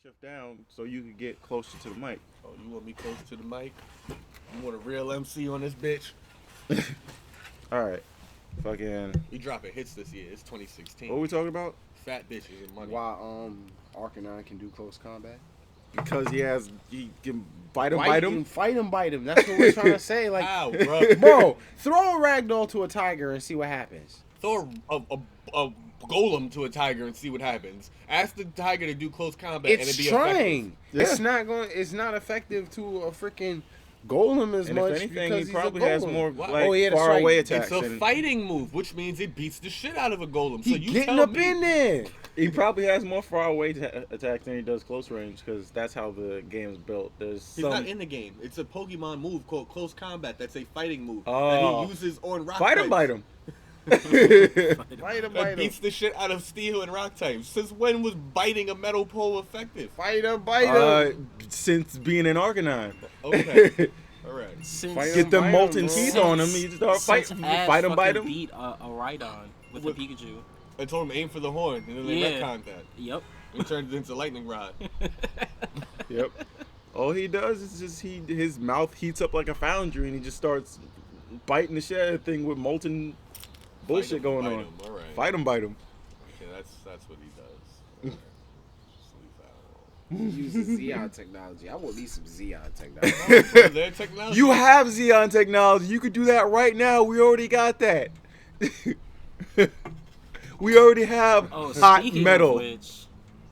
shift down so you could get closer to the mic. Oh, you want me close to the mic? You want a real MC on this bitch? All right. Fucking. We dropping hits this year. It's 2016. What are we talking about? Fat bitches and money. Why Arcanine can do close combat? Because he can bite him. Fight him. That's what we're trying to say. Like, Ow, bro. bro, throw a ragdoll to a tiger and see what happens. Throw a golem to a tiger and see what happens. Ask the tiger to do close combat and It's it be trying. Yeah. It's not effective to a freaking golem as And much. if anything, because he he's a probably has golem. more What? like Oh, yeah, that's far right. away effective. attacks. It's a fighting move, which means it beats the shit out of a golem. He So you getting tell up me. in there. He probably has more far away attacks than he does close range because that's how the game is built. There's He's some not in the game. It's a Pokemon move called Close Combat. That's a fighting move Oh. that he uses on rock fight him, types. bite him. Fight him, That beats the shit out of steel and rock types. Since when was biting a metal pole effective? Fight him. Since being an Arcanine. Okay. All right. Since, Fight Get them bite molten bro. teeth on him. You start since fighting, Ash fight him, bite fucking him. beat a Rhydon with a What- Pikachu. I told him aim for the horn, and then they Yeah. retconned that. Yep. It turned it into lightning rod. Yep. All he does is just his mouth heats up like a foundry and he just starts biting the shit out of the thing with molten bullshit Fight him, going bite on. him, all right. Fight him, bite him. Okay, that's what he does. All right. Just leave that Use the Xeon technology. I want me some Xeon technology. alone. Their technology. You have Xeon technology. You could do that right now. We already got that. We already have Oh, hot speaking metal. of which,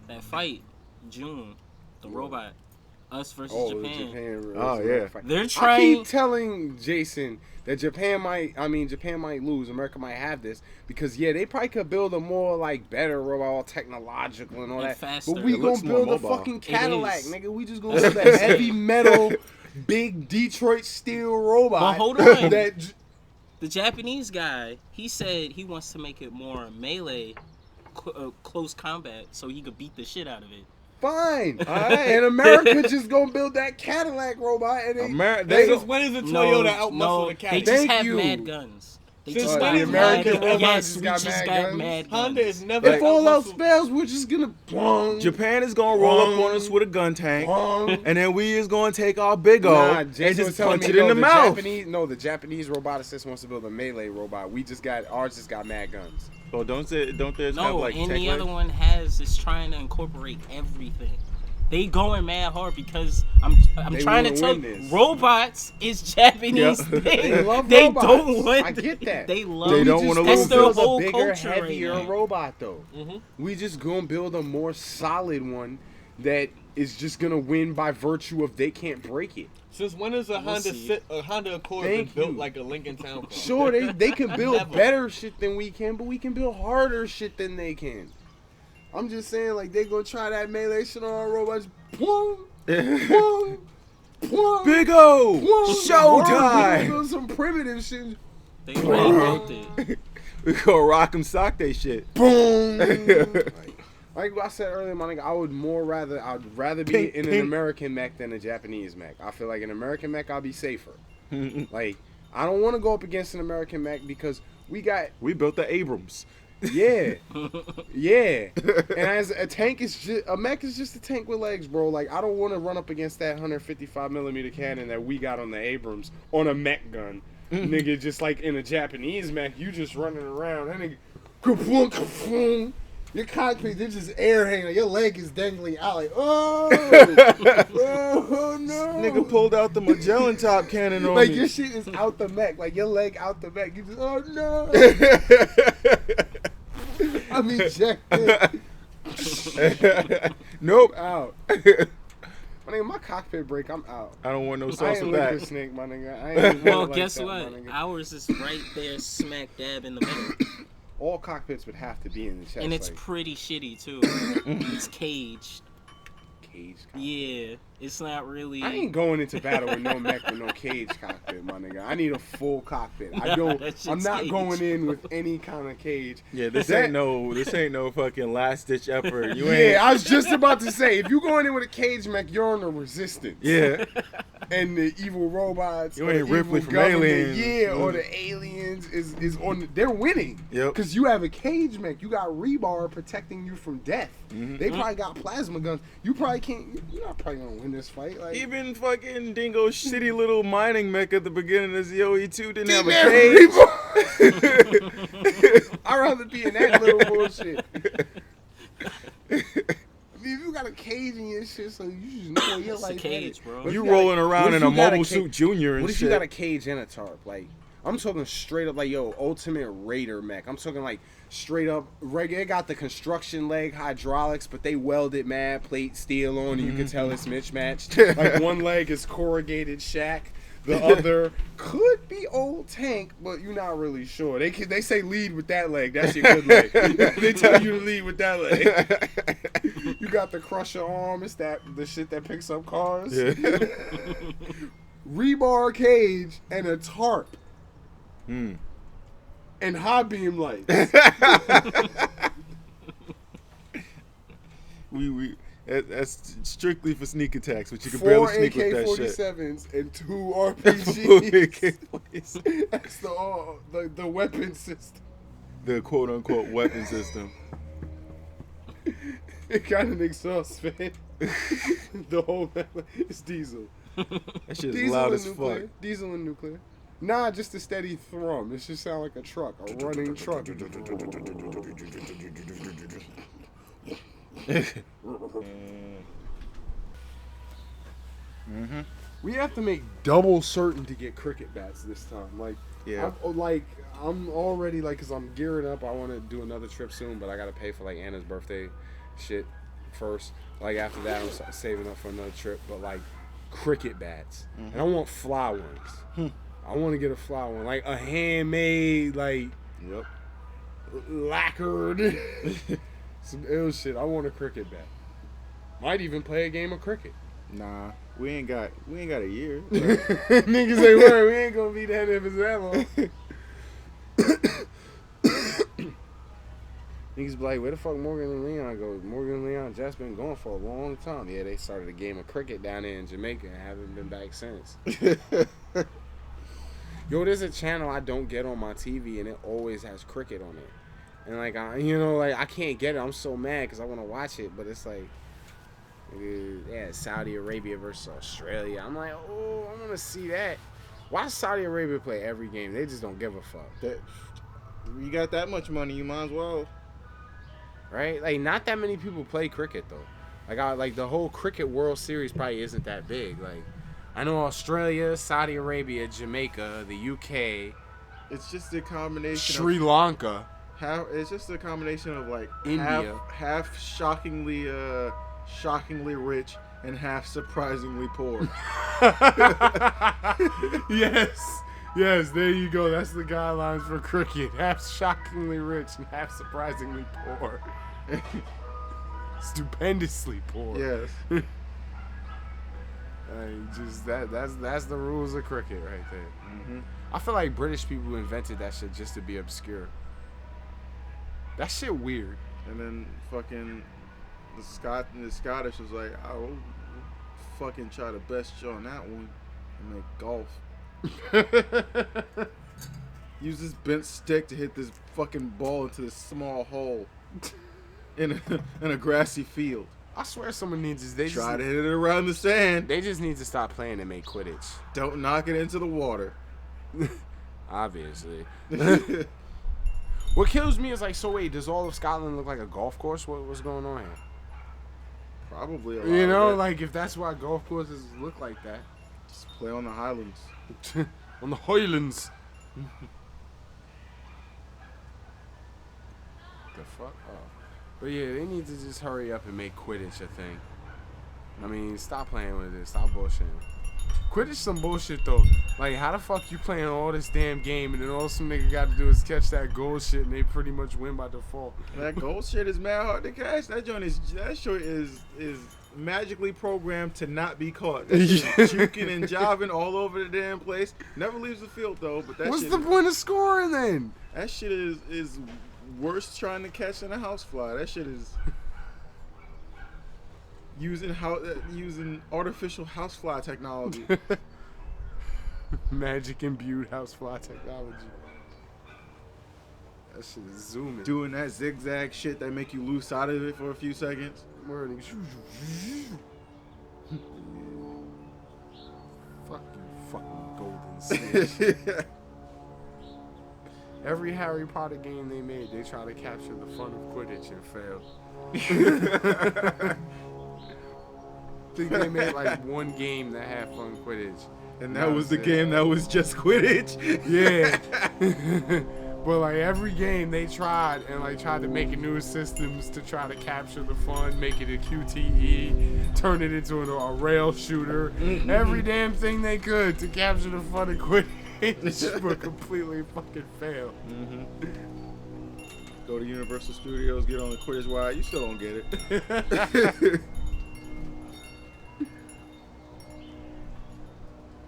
that fight, June, the robot, us versus Oh, Japan. the Japan. Oh, yeah. They're I trying. keep telling Jason that Japan might lose. America might have this because they probably could build a more like better robot, all technological and all And that. faster. But we It looks gonna more build a mobile. fucking Cadillac, is. nigga. We just gonna build a heavy metal, big Detroit steel robot. But hold on. that The Japanese guy, he said he wants to make it more melee, close combat, so he could beat the shit out of it. fine. All right. And America just gonna build that Cadillac robot and Since when is a Toyota outmuscle the they Cadillac? just Thank have you. mad guns. They Since just when got the mad American guns. robots Yes, just we got just mad got guns? mad guns. Honda is never. if all else outmuscled- fails, we're just gonna boom, Japan is gonna roll up on us with a gun tank, boom. and then we is gonna take our big O Nah, and Jason was just telling punch me it in the mouth. The Japanese roboticist wants to build a melee robot. Ours just got mad guns. Oh, don't theirs have No, like and tech the other legs? one is trying to incorporate everything. They going mad hard because I'm They trying to wanna tell win this. robots is Japanese Yeah. thing. They love They robots. don't want. I get that. They love. They don't We wanna just lose That's gonna their build whole a bigger, culture right heavier now. robot though. Mhm. We just gonna build a more solid one that is just gonna win by virtue of they can't break it. Since when is a Honda see. a Honda Accord Thank been built you. like a Lincoln Town Car? Sure, they can build Never. better shit than we can, but we can build harder shit than they can. I'm just saying, like, they gonna try that melee shit on our robots. Boom, boom, boom, Big O, boom. showtime. Build some primitive shit. They already built it. We gonna rock 'em, sock they shit. Boom. Like I said earlier, my nigga, I'd rather be Pink, in an pink. American mech than a Japanese mech. I feel like an American mech, I'll be safer. Like, I don't want to go up against an American mech because we got, We built the Abrams. yeah, yeah. And as a tank a mech is just a tank with legs, bro. Like, I don't want to run up against that 155 millimeter cannon that we got on the Abrams on a mech gun. Nigga, just like in a Japanese mech, you just running around. That nigga, kaboom, kaboom. Your cockpit, they're just air hanging. Your leg is dangling out like, oh, oh no. Nigga pulled out the Magellan top cannon on like me. your shit is out the mech. Like your leg out the mech. You just, oh no. I'm ejected. Nope. Out. My nigga, my cockpit break, I'm out. I don't want no I sauce ain't with liquor that. snake, my nigga. I ain't Well, like guess that, what? my nigga. Ours is right there, smack dab in the middle, All cockpits would have to be in the chest. and it's like, pretty shitty too. It's caged. cage cockpit. Yeah, it's not really. I ain't going into battle with no mech with no cage cockpit, my nigga. I need a full cockpit. I Nah, don't. that shit's I'm not cage. going in with any kind of cage. Yeah, this That- ain't no fucking last ditch effort. You Yeah, ain't. I was just about to say, if you going in with a cage mech, you're on the resistance. Yeah. and the evil robots. You or ain't the Ripley evil from government, Aliens. Yeah, or the aliens is on. They're winning. Yep. Because you have a cage mech. You got rebar protecting you from death. They probably got plasma guns. You probably can't. You're not probably gonna win this fight. Like Even fucking Dingo's shitty little mining mech at the beginning of ZOE2 didn't have a Damn, cage. Rebar. I'd rather be in that little bullshit. I mean, if you got a cage in your shit, so you just know your It's a life. cage, bro. What You if got rolling a- around what if in a you got Mobile ca- Suit Junior and What if shit. you got a cage and a tarp? Like, I'm talking straight up, like, yo, Ultimate Raider mech. I'm talking like straight up regular. It got the construction leg hydraulics, but they welded mad plate steel on, and you can tell it's mismatched. Like one leg is corrugated shack. The other could be old tank, but you're not really sure. They say lead with that leg. That's your good leg. They tell you to lead with that leg. You got the crusher arm. It's the shit that picks up cars. Yeah. Rebar cage and a tarp Hmm. and high beam lights. That's strictly for sneak attacks, but you can 4 barely sneak with that shit. AK-47s and 2 Four RPGs. That's the weapon system. The quote unquote weapon system. It got an exhaust fan. The whole it's diesel. That shit is Diesel loud and as nuclear. fuck. Diesel and nuclear. Nah, just a steady thrum. It should sound like a truck, a running truck. We have to make double certain to get cricket bats this time. Like, Yeah. I'm already like, cause I'm gearing up. I want to do another trip soon, but I gotta pay for like Anna's birthday shit first. Like after that, I'm saving up for another trip. But like cricket bats, and I want fly ones. I want to get a fly one, like a handmade, like Yep. lacquered, some ill shit. I want a cricket bat. Might even play a game of cricket. Nah, we ain't got a year. Niggas say, "Word, we ain't gonna be that if it's that long." Niggas be like, "Where the fuck Morgan and Leon go?" Morgan and Leon just been going for a long time. Yeah, they started a game of cricket down there in Jamaica and haven't been back since. Yo, there's a channel I don't get on my TV, and it always has cricket on it. And like, I can't get it. I'm so mad because I want to watch it, but it's like, yeah, Saudi Arabia versus Australia. I'm like, oh, I want to see that. Why Saudi Arabia play every game? They just don't give a fuck, You got that much money, you might as well. right? Like, not that many people play cricket though. Like, the whole cricket World Series probably isn't that big. Like, I know Australia, Saudi Arabia, Jamaica, the UK, It's just a combination Sri Lanka. it's just a combination of like India. half shockingly rich and half surprisingly poor. Yes, there you go. That's the guidelines for cricket. Half shockingly rich and half surprisingly poor. Stupendously poor. Yes. Just that's the rules of cricket right there. Mm-hmm. I feel like British people invented that shit just to be obscure. That shit weird. And then fucking the Scottish was like, I will fucking try the best you on that one and make golf. Use this bent stick to hit this fucking ball into this small hole in a grassy field. I swear someone needs this. They Try just, to hit it around the sand. they just need to stop playing and make Quidditch. Don't knock it into the water. Obviously. What kills me is like, so wait, does all of Scotland look like a golf course? What's going on here? Probably a lot You of know, it. like if that's why golf courses look like that. Just play on the Highlands. On the Highlands. The fuck? Oh. But yeah, they need to just hurry up and make Quidditch a thing. I mean, stop playing with it. Stop bullshitting. Quidditch some bullshit though. Like, how the fuck you playing all this damn game and then all some nigga got to do is catch that goal shit and they pretty much win by default. That gold shit is mad hard to catch. That shit is magically programmed to not be caught. That shit is juking and jiving all over the damn place. Never leaves the field though. But that What's shit, the point of scoring then? that shit is worse trying to catch than a housefly. That shit is. using artificial housefly technology. Magic imbued housefly technology. That shit is zooming. Doing that zigzag shit that make you lose sight of it for a few seconds. Word. Fuck you, fucking golden snitch. Every Harry Potter game they made, they try to capture the fun of Quidditch and fail. I think they made like one game that had fun Quidditch. And that was the game that was just Quidditch. Yeah. But like every game they tried to make new systems to try to capture the fun, make it a QTE, turn it into a rail shooter. Mm-hmm. Every damn thing they could to capture the fun of Quidditch, but completely fucking failed. Mm-hmm. Go to Universal Studios, get on the Quidditch ride. You still don't get it.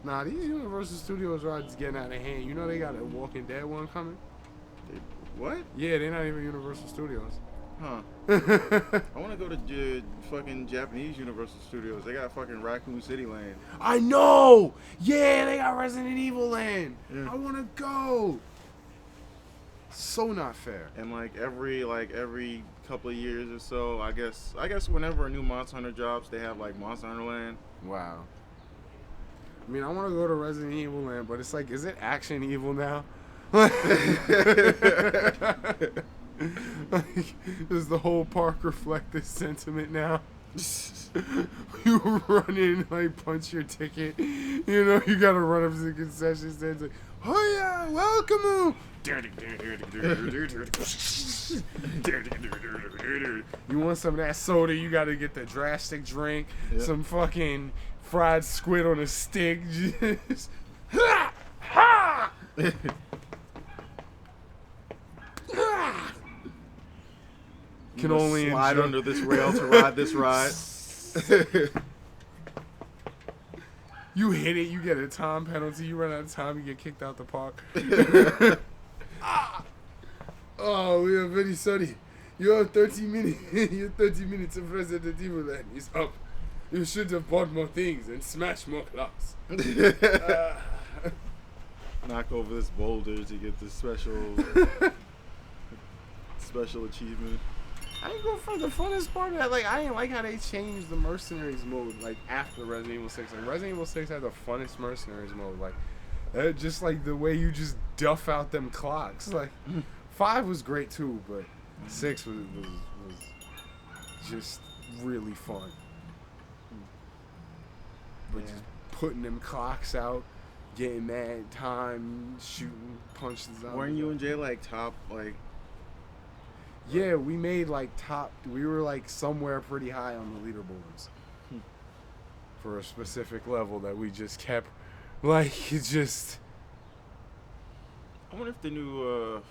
Nah, these Universal Studios rides getting out of hand. You know they got a Walking Dead one coming? What? Yeah, they're not even Universal Studios. Huh. I want to go to fucking Japanese Universal Studios. They got fucking Raccoon City Land. I know! Yeah, they got Resident Evil Land. Yeah. I want to go. So not fair. And every couple of years or so, I guess whenever a new Monster Hunter drops, they have like Monster Hunter Land. Wow. I mean, I want to go to Resident Evil Land, but it's like, is it Action Evil now? Does the whole park reflect this sentiment now? You run in, punch your ticket. You know, you gotta run up to the concession stand, like, oh yeah, welcome. You want some of that soda? You gotta get the drastic drink. Yep. Some fucking fried squid on a stick. Just ha ha. Can only slide enjoy- under this rail to ride this ride. You hit it, you get a time penalty. You run out of time, you get kicked out the park. Oh, we are very sorry. You have 30 minutes. Your 30 minutes of Resident Evil Land is up. You should have bought more things and smashed more clocks. Knock over this boulder to get the special achievement. I ain't go for the funnest part of that. I ain't like how they changed the mercenaries mode after Resident Evil 6. Resident Evil 6 had the funnest mercenaries mode. Just the way you just duff out them clocks. 5 was great too, but 6 was just really fun. But just putting them clocks out, getting mad time, shooting, punching. Weren't you and Jay top Yeah, we made top. We were somewhere pretty high on the leaderboards for a specific level that we just kept. It's just. I wonder if the new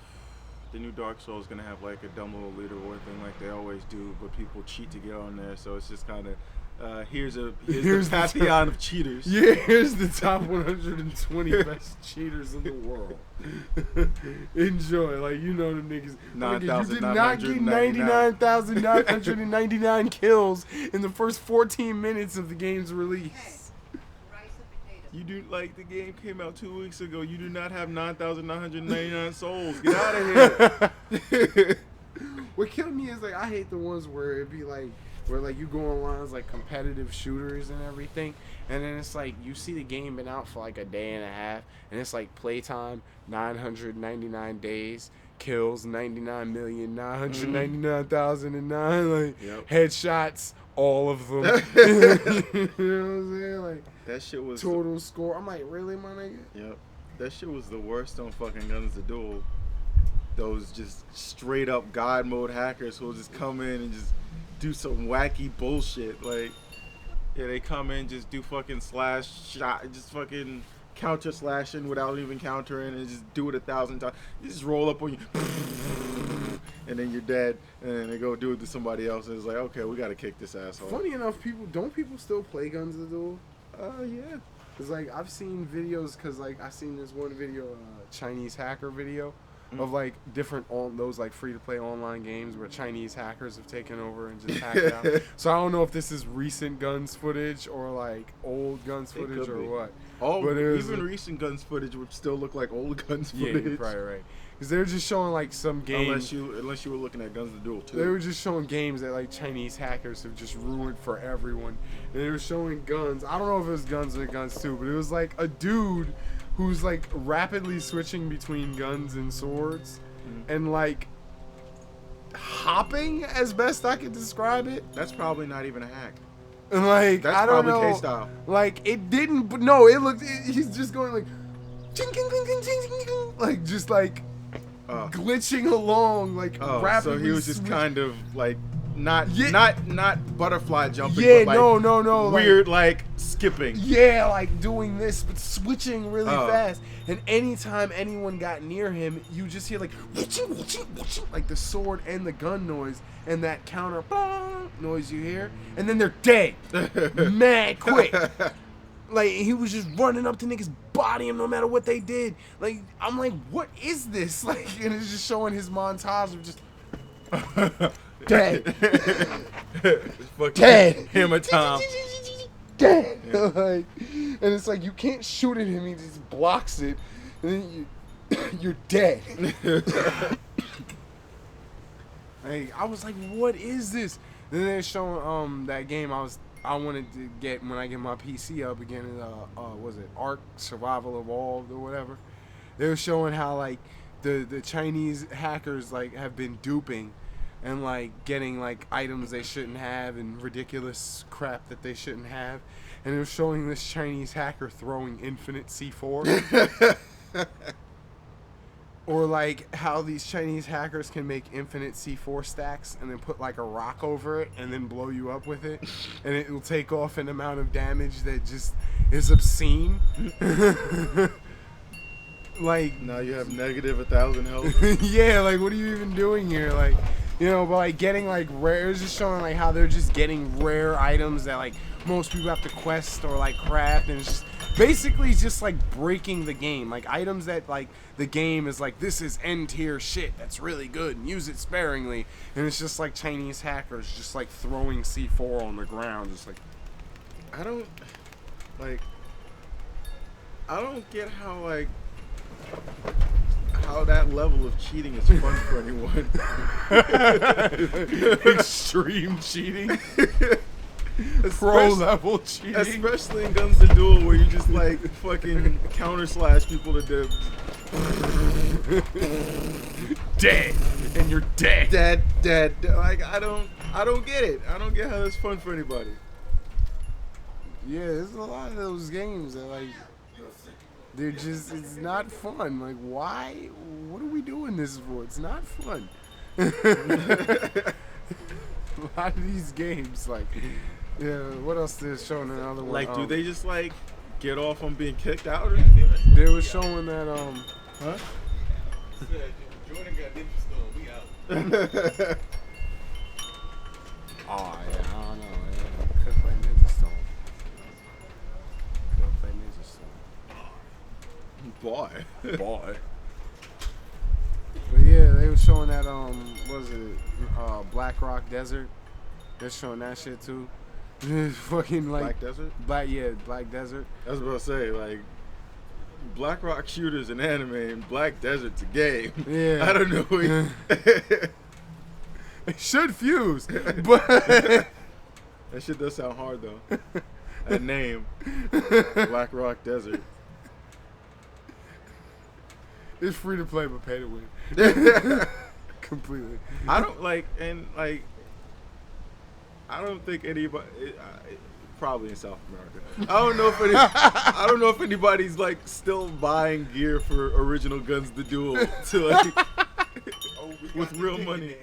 Dark Souls is gonna have a dumb little leaderboard thing like they always do, but people cheat to get on there, so it's just kind of here's the pantheon of cheaters. Yeah, here's the top 120 best cheaters in the world. Enjoy, you know them niggas. You did not get 99,999 kills in the first 14 minutes of the game's release. You do the game came out 2 weeks ago. You do not have 9,999 souls. Get out of here. What killed me is I hate the ones where it be where you go online as competitive shooters and everything, and then it's you see the game been out for a day and a half, and it's playtime 999 days, kills 99,999,009, Yep. headshots, all of them. You know what I'm saying? That shit was total score. I'm really, my nigga? Yep. That shit was the worst on fucking Guns of Duel. Those just straight up God mode hackers who will just come in and just do some wacky bullshit. They come in, just do fucking slash shot, just fucking counter slashing without even countering, and just do it 1,000 times. You just roll up on you, and then you're dead, and then they go do it to somebody else, and it's okay, we gotta kick this asshole. Funny enough, don't people still play Guns of Duel? Yeah. Cause I've seen videos, I seen this one video, Chinese hacker video, of like different those like free to play online games where Chinese hackers have taken over and just hacked out. So I don't know if this is recent Guns footage or like old Guns It footage could or be. what. All But it was even recent Guns footage would still look like old Guns Yeah, footage. you're probably right. Because they're just showing like some games. Unless you were looking at Guns of the Duel too. They were just showing games that like Chinese hackers have just ruined for everyone. And they were showing guns. I don't know if it was Guns or Guns 2, but it was like a dude who's like rapidly switching between guns and swords and like hopping as best I could describe it. That's probably not even a hack. And like That's I don't probably know. K-style. Like it didn't but no, it looked he's just going like ching, ching, ching, ching, ching, ching, ching, like just like glitching along like Oh, rapidly. so he was just switch- kind of like not Yeah. not butterfly jumping, Yeah, but like no, like- weird like skipping. Yeah, like doing this, but switching really Oh. fast. And anytime anyone got near him, you just hear like, whooching, whooching, whooching, like the sword and the gun noise, and that counter bong noise you hear, and then they're dead, mad quick. Like he was just running up to niggas, bodying them no matter what they did. Like I'm like, what is this? Like, and it's just showing his montage of just dead, Fucking Dead. Hammer time. dead. Like, and it's like you can't shoot at him; he just blocks it, and then you're dead. Like, I was like, what is this? Then they're showing that game I wanted to get when I get my PC up again. Was it Ark Survival Evolved or whatever? They were showing how like the Chinese hackers like have been duping and like getting like items they shouldn't have and ridiculous crap that they shouldn't have. And it was showing this Chinese hacker throwing infinite C4. Or like how these Chinese hackers can make infinite C4 stacks and then put like a rock over it and then blow you up with it, and it will take off an amount of damage that just is obscene. Like Now you have negative 1,000 health. yeah, like what are you even doing here? Like, you know, but like getting like rare, it was just showing like how they're just getting rare items that like most people have to quest or like craft, and it's just basically just like breaking the game. Like items that like the game is like, this is end tier shit that's really good and use it sparingly, and it's just like Chinese hackers just like throwing C4 on the ground, just like I don't get how that level of cheating is fun for anyone. extreme cheating, pro level cheating. Especially in Guns of the Duel where you just like fucking counter slash people to death. Dead, and you're dead. Dead. Like I don't get it. I don't get how that's fun for anybody. Yeah, there's a lot of those games that like they're just, it's not fun. Like, why? What are we doing this for? It's not fun. A lot of these games, like, yeah. What else they're showing? Another one. Like, do they just like get off on being kicked out or anything? They were showing that Huh? Jordan got Ninja Stone. We out. Oh yeah, I don't know. Yeah. Could play Ninja Stone. Could play Ninja Stone. Boy. Boy. But yeah, they were showing that what was it? Black Rock Desert. They're showing that shit too. Fucking like Black Desert? Black Desert. I was about to say, like, Black Rock Shooter's an anime and Black Desert's a game. Yeah. I don't know. It should fuse, but That shit does sound hard though. That name, Black Rock Desert. it's free to play but pay to win. Completely. I don't like, and like, I don't think anybody, probably in South America. I don't know if anybody's like still buying gear for original Guns the Duel to like with real money.